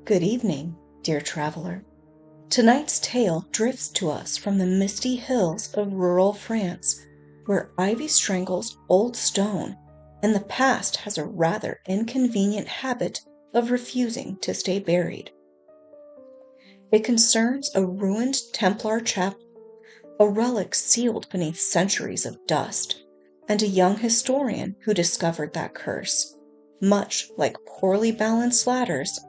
Good evening, dear traveler. Tonight's tale drifts to us from the misty hills of rural France, where ivy strangles old stone, and the past has a rather inconvenient habit of refusing to stay buried. It concerns a ruined Templar chapel, a relic sealed beneath centuries of dust, and a young historian who discovered that curse, much like poorly balanced ladders,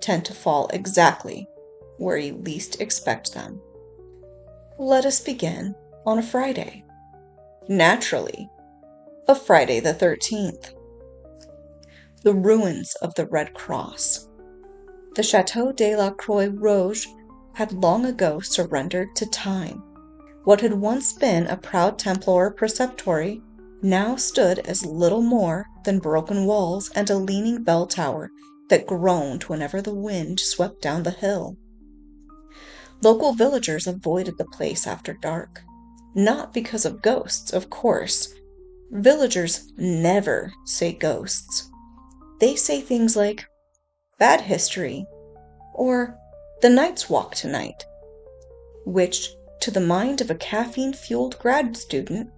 tend to fall exactly where you least expect them. Let us begin on a Friday. Naturally, a Friday the 13th. The ruins of the Red Cross. The Château de la Croix-Rouge had long ago surrendered to time. What had once been a proud Templar preceptory now stood as little more than broken walls and a leaning bell tower that groaned whenever the wind swept down the hill. Local villagers avoided the place after dark. Not because of ghosts, of course. Villagers never say ghosts. They say things like, bad history, or the Night's Walk tonight, which, to the mind of a caffeine-fueled grad student,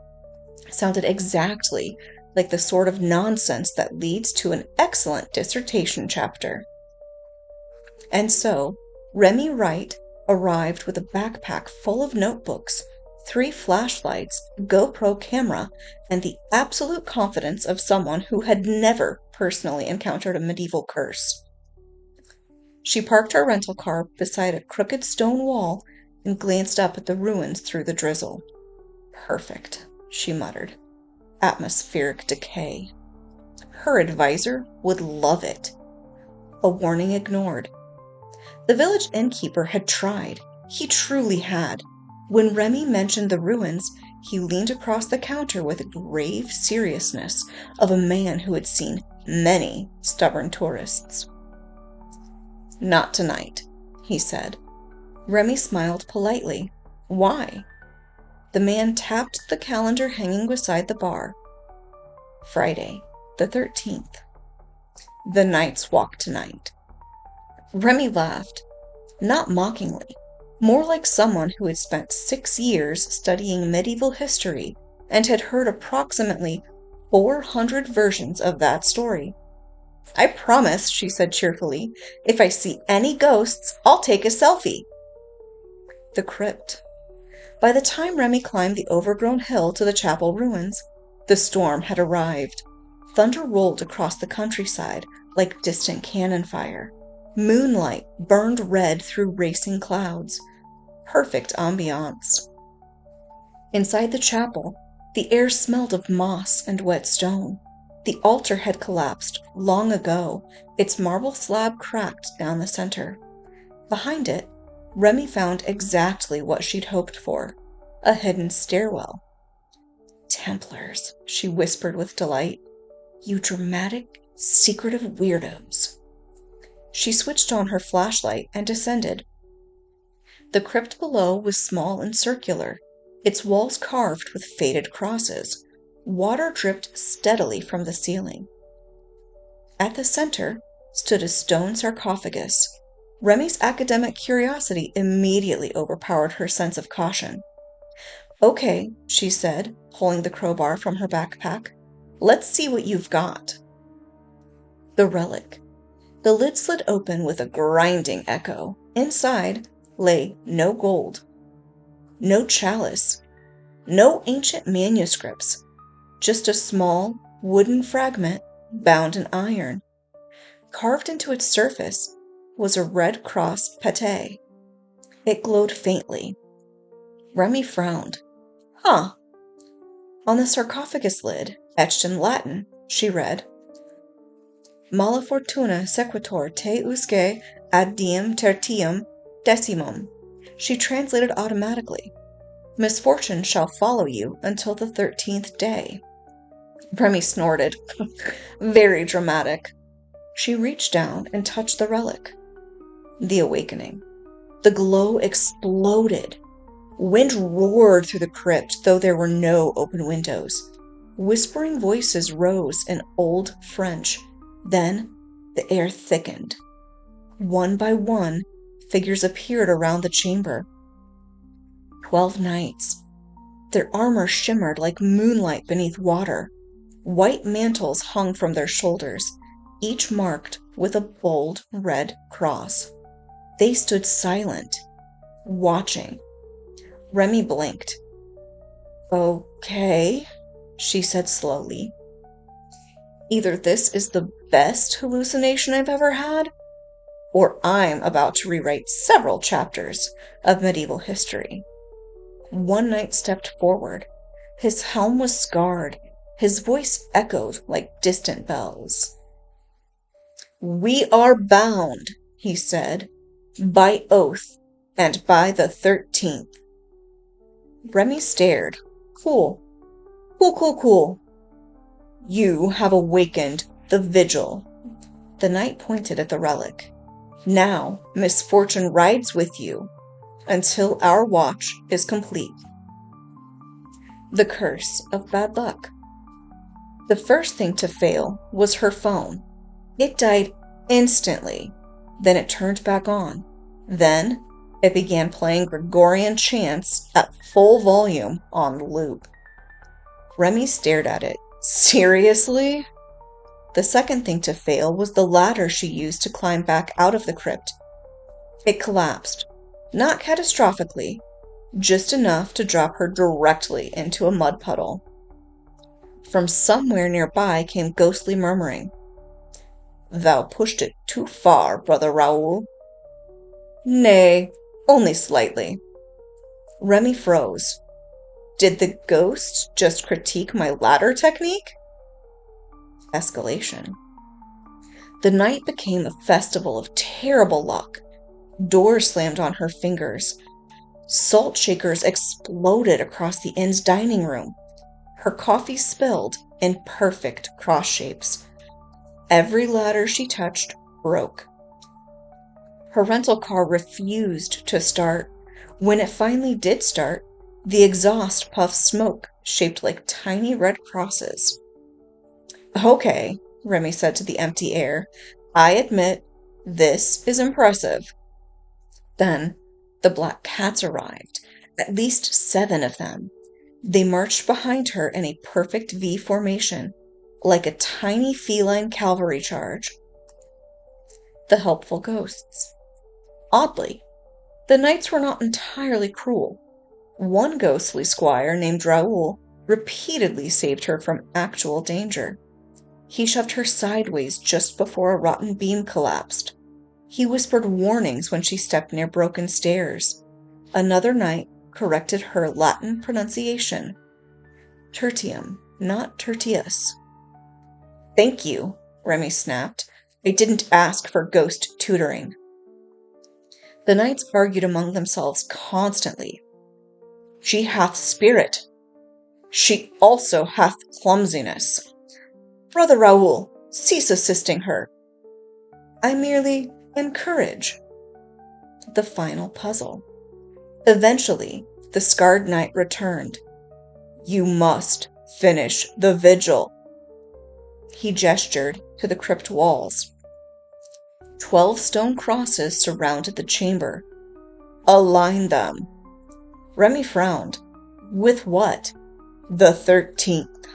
sounded exactly like the sort of nonsense that leads to an excellent dissertation chapter. And so, Remy Wright arrived with a backpack full of notebooks, 3 flashlights, a GoPro camera, and the absolute confidence of someone who had never personally encountered a medieval curse. She parked her rental car beside a crooked stone wall and glanced up at the ruins through the drizzle. Perfect, she muttered. Atmospheric decay. Her advisor would love it. A warning ignored. The village innkeeper had tried. He truly had. When Remy mentioned the ruins, he leaned across the counter with the grave seriousness of a man who had seen many stubborn tourists. Not tonight, he said. Remy smiled politely. Why? The man tapped the calendar hanging beside the bar. Friday, the 13th. The Night's Walk tonight. Remy laughed, not mockingly, more like someone who had spent 6 years studying medieval history and had heard approximately 400 versions of that story. I promise, she said cheerfully, if I see any ghosts, I'll take a selfie. The crypt. By the time Remy climbed the overgrown hill to the chapel ruins, the storm had arrived. Thunder rolled across the countryside like distant cannon fire. Moonlight burned red through racing clouds. Perfect ambiance. Inside the chapel, the air smelled of moss and wet stone. The altar had collapsed long ago, its marble slab cracked down the center. Behind it, Remy found exactly what she'd hoped for, a hidden stairwell. Templars, she whispered with delight. You dramatic, secretive weirdos. She switched on her flashlight and descended. The crypt below was small and circular, its walls carved with faded crosses. Water dripped steadily from the ceiling. At the center stood a stone sarcophagus. Remy's academic curiosity immediately overpowered her sense of caution. Okay, she said, pulling the crowbar from her backpack. Let's see what you've got. The relic. The lid slid open with a grinding echo. Inside lay no gold, no chalice, no ancient manuscripts, just a small wooden fragment bound in iron. Carved into its surface was a Red Cross pate. It glowed faintly. Remy frowned. Huh. On the sarcophagus lid, etched in Latin, she read, Mala fortuna sequitur te usque ad diem tertium decimum. She translated automatically. Misfortune shall follow you until the 13th day. Remy snorted. Very dramatic. She reached down and touched the relic. The awakening. The glow exploded. Wind roared through the crypt, though there were no open windows. Whispering voices rose in Old French. Then the air thickened. One by one, figures appeared around the chamber. 12 knights. Their armor shimmered like moonlight beneath water. White mantles hung from their shoulders, each marked with a bold red cross. They stood silent, watching. Remy blinked. "Okay," she said slowly. "Either this is the best hallucination I've ever had, or I'm about to rewrite several chapters of medieval history." One knight stepped forward. His helm was scarred. His voice echoed like distant bells. "We are bound," he said, "by oath and by the 13th. Remy stared. Cool. Cool. "You have awakened the vigil." The knight pointed at the relic. "Now misfortune rides with you until our watch is complete." The curse of bad luck. The first thing to fail was her phone. It died instantly. Then it turned back on. Then it began playing Gregorian chants at full volume on loop. Remy stared at it. Seriously? The second thing to fail was the ladder she used to climb back out of the crypt. It collapsed. Not catastrophically, just enough to drop her directly into a mud puddle. From somewhere nearby came ghostly murmuring. "Thou pushed it too far, brother Raoul." "Nay, only slightly." Remy froze. Did the ghost just critique my ladder technique? Escalation. The night became a festival of terrible luck. Doors slammed on her fingers. Salt shakers exploded across the inn's dining room. Her coffee spilled in perfect cross shapes. Every ladder she touched broke. Her rental car refused to start. When it finally did start, the exhaust puffed smoke shaped like tiny red crosses. "Okay," Remy said to the empty air. "I admit, this is impressive." Then the black cats arrived, at least 7 of them. They marched behind her in a perfect V formation, like a tiny feline cavalry charge. The helpful ghosts. Oddly, the knights were not entirely cruel. One ghostly squire named Raoul repeatedly saved her from actual danger. He shoved her sideways just before a rotten beam collapsed. He whispered warnings when she stepped near broken stairs. Another knight corrected her Latin pronunciation. Tertium, not tertius. "Thank you," Remy snapped. "I didn't ask for ghost tutoring." The knights argued among themselves constantly. "She hath spirit. She also hath clumsiness. Brother Raoul, cease assisting her." "I merely encourage." The final puzzle. Eventually, the scarred knight returned. "You must finish the vigil." He gestured to the crypt walls. 12 stone crosses surrounded the chamber. "Align them." Remy frowned. "With what?" "The 13th."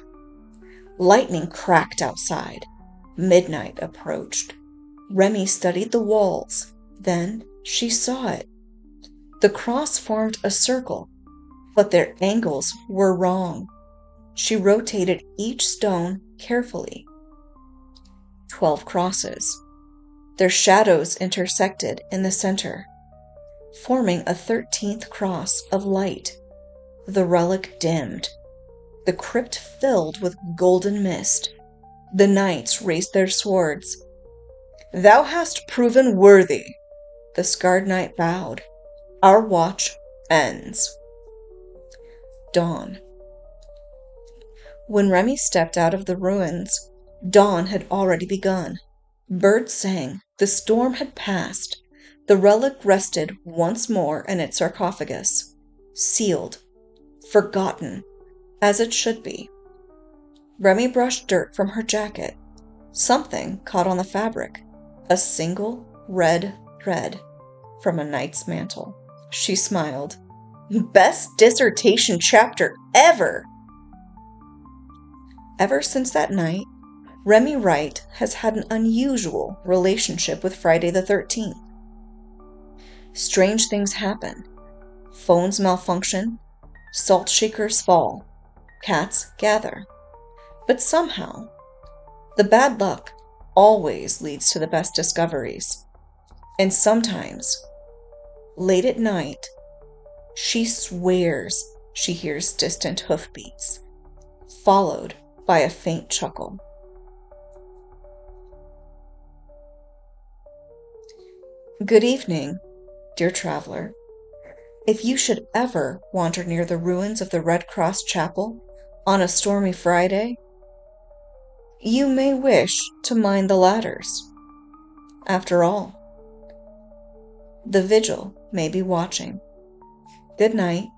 Lightning cracked outside. Midnight approached. Remy studied the walls. Then she saw it. The cross formed a circle, but their angles were wrong. She rotated each stone carefully. 12 crosses. Their shadows intersected in the center, forming a 13th cross of light. The relic dimmed. The crypt filled with golden mist. The knights raised their swords. "Thou hast proven worthy." The scarred knight bowed. "Our watch ends." Dawn. When Remy stepped out of the ruins, dawn had already begun. Birds sang. The storm had passed. The relic rested once more in its sarcophagus, sealed, forgotten, as it should be. Remy brushed dirt from her jacket. Something caught on the fabric. A single red thread from a knight's mantle. She smiled. Best dissertation chapter ever! Ever since that night, Remy Wright has had an unusual relationship with Friday the 13th. Strange things happen. Phones malfunction, salt shakers fall, cats gather. But somehow, the bad luck always leads to the best discoveries. And sometimes, late at night, she swears she hears distant hoofbeats, followed by a faint chuckle. Good evening, dear traveler. If you should ever wander near the ruins of the Red Cross Chapel on a stormy Friday, you may wish to mind the ladders. After all, the vigil may be watching. Good night.